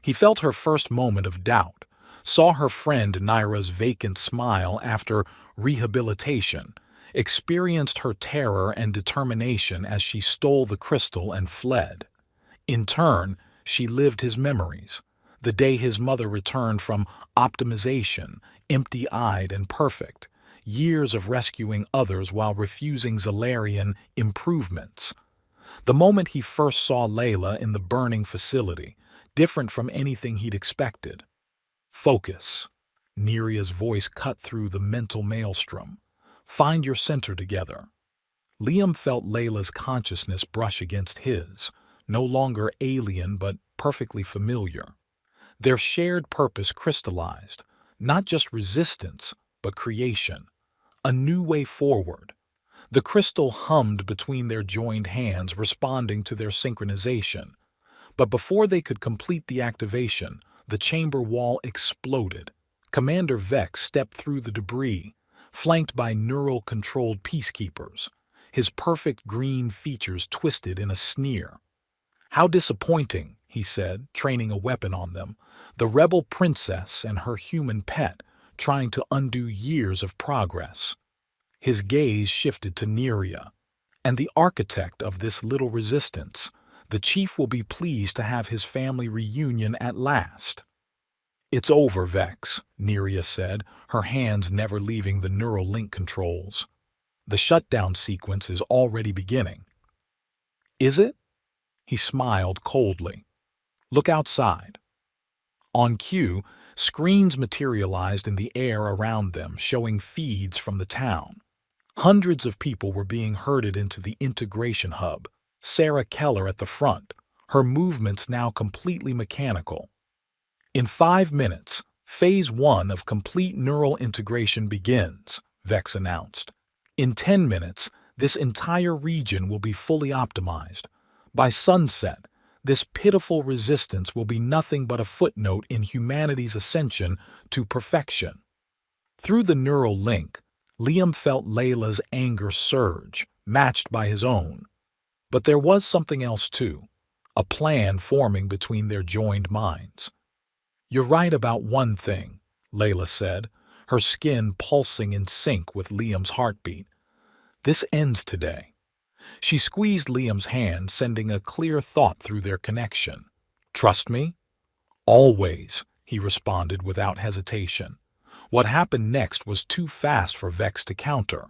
He felt her first moment of doubt, saw her friend Naira's vacant smile after rehabilitation, experienced her terror and determination as she stole the crystal and fled. In turn, she lived his memories. The day his mother returned from optimization, empty-eyed and perfect, years of rescuing others while refusing Zalarian improvements. The moment he first saw Layla in the burning facility, different from anything he'd expected. "Focus." Neria's voice cut through the mental maelstrom. "Find your center together." Liam felt Layla's consciousness brush against his, no longer alien but perfectly familiar. Their shared purpose crystallized, not just resistance, but creation. A new way forward. The crystal hummed between their joined hands, responding to their synchronization. But before they could complete the activation, the chamber wall exploded. Commander Vex stepped through the debris, flanked by neural-controlled peacekeepers, his perfect green features twisted in a sneer. "How disappointing," he said, training a weapon on them. "The rebel princess and her human pet, trying to undo years of progress." His gaze shifted to Neria. "And the architect of this little resistance. The chief will be pleased to have his family reunion at last." "It's over, Vex," Neria said, her hands never leaving the neural link controls. "The shutdown sequence is already beginning." "Is it?" He smiled coldly. "Look outside." On cue, screens materialized in the air around them, showing feeds from the town. Hundreds of people were being herded into the integration hub, Sarah Keller at the front, her movements now completely mechanical. "In 5 minutes, Phase 1 of complete neural integration begins," Vex announced. "In 10 minutes, this entire region will be fully optimized. By sunset, this pitiful resistance will be nothing but a footnote in humanity's ascension to perfection." Through the neural link, Liam felt Layla's anger surge, matched by his own. But there was something else too, a plan forming between their joined minds. "You're right about one thing," Layla said, her skin pulsing in sync with Liam's heartbeat. "This ends today." She squeezed Liam's hand, sending a clear thought through their connection. "Trust me?" "Always," he responded without hesitation. What happened next was too fast for Vex to counter.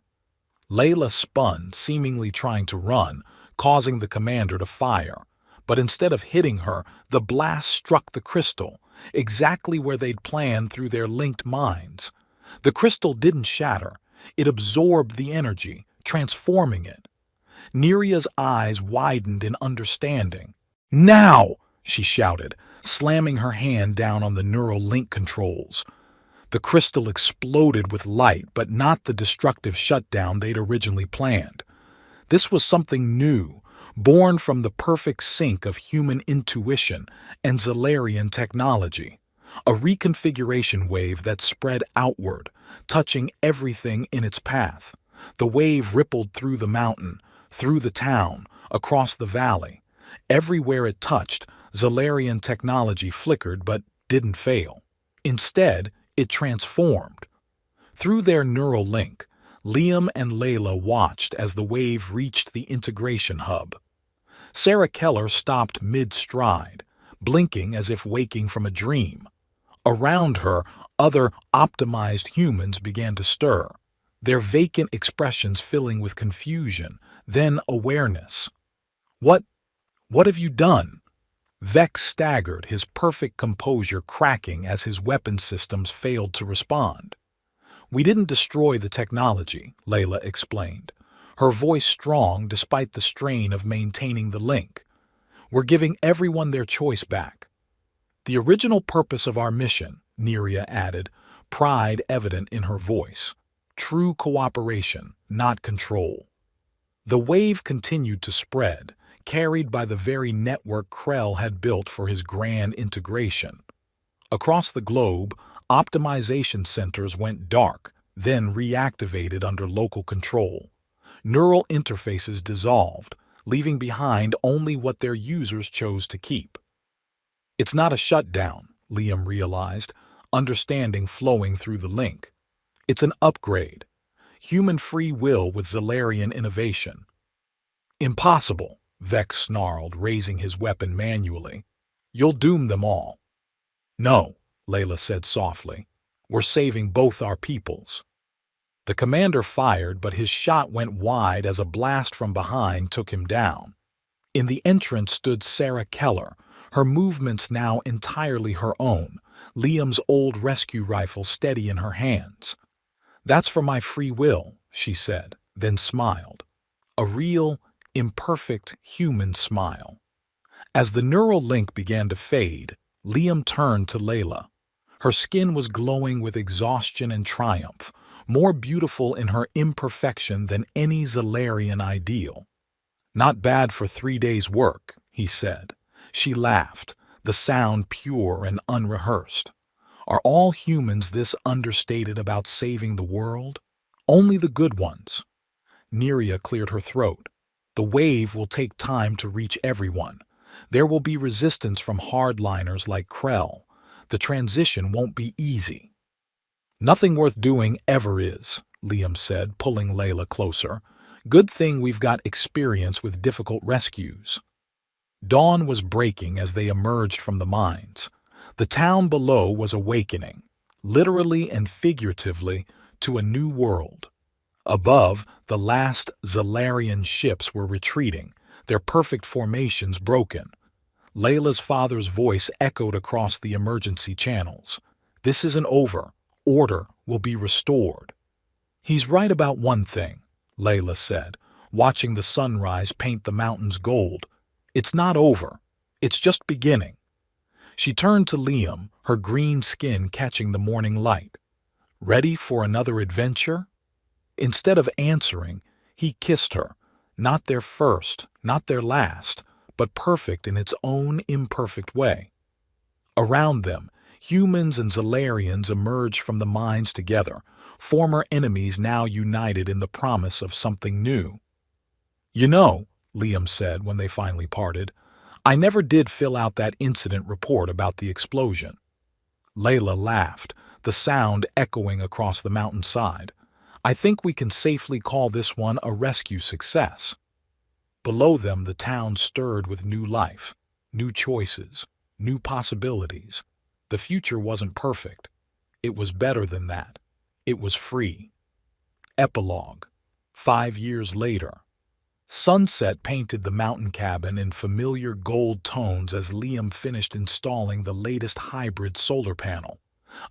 Layla spun, seemingly trying to run, causing the commander to fire. But instead of hitting her, the blast struck the crystal, exactly where they'd planned through their linked minds. The crystal didn't shatter. It absorbed the energy, transforming it. Neria's eyes widened in understanding. "Now!" she shouted, slamming her hand down on the neural link controls. The crystal exploded with light, but not the destructive shutdown they'd originally planned. This was something new, born from the perfect sync of human intuition and Zalarian technology. A reconfiguration wave that spread outward, touching everything in its path. The wave rippled through the mountain, through the town, across the valley. Everywhere it touched, Zalarian technology flickered but didn't fail. Instead, it transformed. Through their neural link, Liam and Layla watched as the wave reached the integration hub. Sarah Keller stopped mid-stride, blinking as if waking from a dream. Around her, other optimized humans began to stir, their vacant expressions filling with confusion, then awareness. What have you done?" Vex staggered, his perfect composure cracking as his weapon systems failed to respond. "We didn't destroy the technology," Layla explained, her voice strong despite the strain of maintaining the link. "We're giving everyone their choice back." "The original purpose of our mission," Neria added, pride evident in her voice. "True cooperation, not control." The wave continued to spread, carried by the very network Krell had built for his grand integration. Across the globe, optimization centers went dark, then reactivated under local control. Neural interfaces dissolved, leaving behind only what their users chose to keep. "It's not a shutdown," Liam realized, understanding flowing through the link. "It's an upgrade. Human free will with Zalarian innovation." "Impossible," Vex snarled, raising his weapon manually. "You'll doom them all." "No," Layla said softly. "We're saving both our peoples." The commander fired, but his shot went wide as a blast from behind took him down. In the entrance stood Sarah Keller, her movements now entirely her own, Liam's old rescue rifle steady in her hands. "That's for my free will," she said, then smiled. A real, imperfect human smile. As the neural link began to fade, Liam turned to Layla. Her skin was glowing with exhaustion and triumph, more beautiful in her imperfection than any Zalarian ideal. "Not bad for 3 days' work," he said. She laughed, the sound pure and unrehearsed. "Are all humans this understated about saving the world?" "Only the good ones." Neria cleared her throat. "The wave will take time to reach everyone. There will be resistance from hardliners like Krell. The transition won't be easy." "Nothing worth doing ever is," Liam said, pulling Layla closer. "Good thing we've got experience with difficult rescues." Dawn was breaking as they emerged from the mines. The town below was awakening, literally and figuratively, to a new world. Above, the last Zalarian ships were retreating, their perfect formations broken. Layla's father's voice echoed across the emergency channels. "This isn't over. Order will be restored." "He's right about one thing," Layla said, watching the sunrise paint the mountains gold. "It's not over. It's just beginning." She turned to Liam, her green skin catching the morning light. "Ready for another adventure?" Instead of answering, he kissed her, not their first, not their last, but perfect in its own imperfect way. Around them, humans and Zalarians emerged from the mines together, former enemies now united in the promise of something new. "You know," Liam said when they finally parted, "I never did fill out that incident report about the explosion." Layla laughed, the sound echoing across the mountainside. "I think we can safely call this one a rescue success." Below them, the town stirred with new life, new choices, new possibilities. The future wasn't perfect. It was better than that. It was free. Epilogue. 5 years later. Sunset painted the mountain cabin in familiar gold tones as Liam finished installing the latest hybrid solar panel,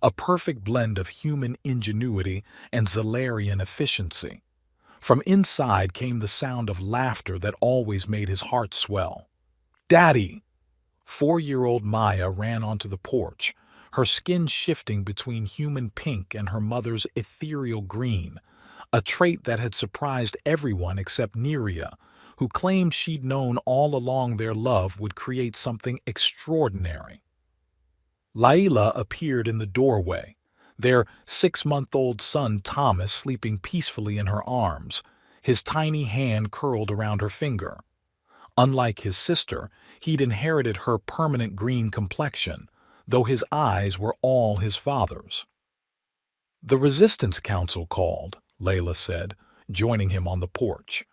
a perfect blend of human ingenuity and Zalarian efficiency. From inside came the sound of laughter that always made his heart swell. "Daddy!" 4-year-old Maya ran onto the porch, her skin shifting between human pink and her mother's ethereal green, a trait that had surprised everyone except Neria, who claimed she'd known all along their love would create something extraordinary. Layla appeared in the doorway, their 6-month-old son Thomas sleeping peacefully in her arms, his tiny hand curled around her finger. Unlike his sister, he'd inherited her permanent green complexion, though his eyes were all his father's. "The Resistance Council called," Layla said, joining him on the porch.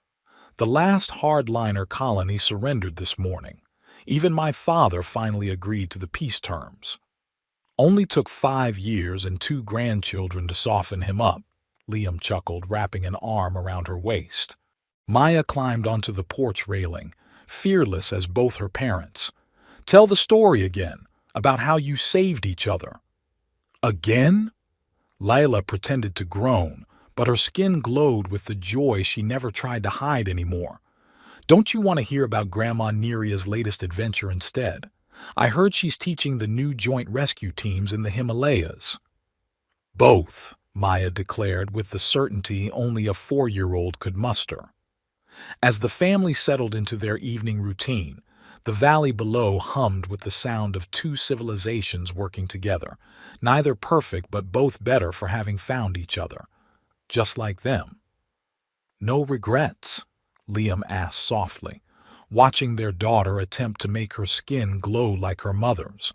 "The last hardliner colony surrendered this morning. Even my father finally agreed to the peace terms. Only took 5 years and 2 grandchildren to soften him up," Liam chuckled, wrapping an arm around her waist. Maya climbed onto the porch railing, fearless as both her parents. "Tell the story again, about how you saved each other." "Again?" Layla pretended to groan, but her skin glowed with the joy she never tried to hide anymore. "Don't you want to hear about Grandma Neria's latest adventure instead? I heard she's teaching the new joint rescue teams in the Himalayas." "Both," Maya declared with the certainty only a 4-year-old could muster. As the family settled into their evening routine, the valley below hummed with the sound of 2 civilizations working together, neither perfect but both better for having found each other. Just like them. "No regrets?" Liam asked softly, watching their daughter attempt to make her skin glow like her mother's.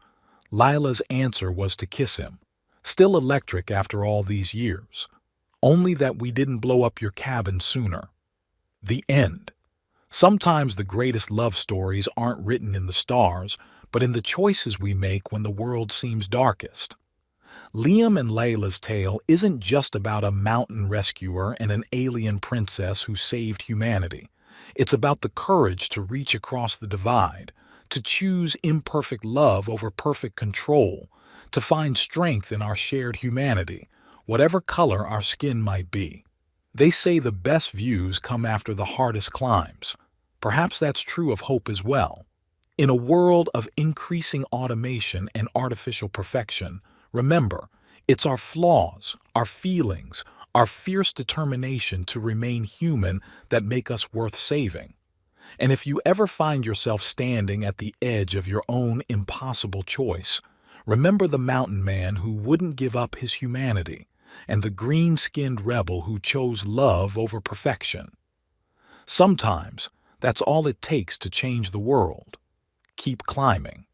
Lila's answer was to kiss him, still electric after all these years. "Only that we didn't blow up your cabin sooner." The end. Sometimes the greatest love stories aren't written in the stars, but in the choices we make when the world seems darkest. Liam and Layla's tale isn't just about a mountain rescuer and an alien princess who saved humanity. It's about the courage to reach across the divide, to choose imperfect love over perfect control, to find strength in our shared humanity, whatever color our skin might be. They say the best views come after the hardest climbs. Perhaps that's true of hope as well. In a world of increasing automation and artificial perfection, remember, it's our flaws, our feelings, our fierce determination to remain human that make us worth saving. And if you ever find yourself standing at the edge of your own impossible choice, remember the mountain man who wouldn't give up his humanity, and the green-skinned rebel who chose love over perfection. Sometimes, that's all it takes to change the world. Keep climbing.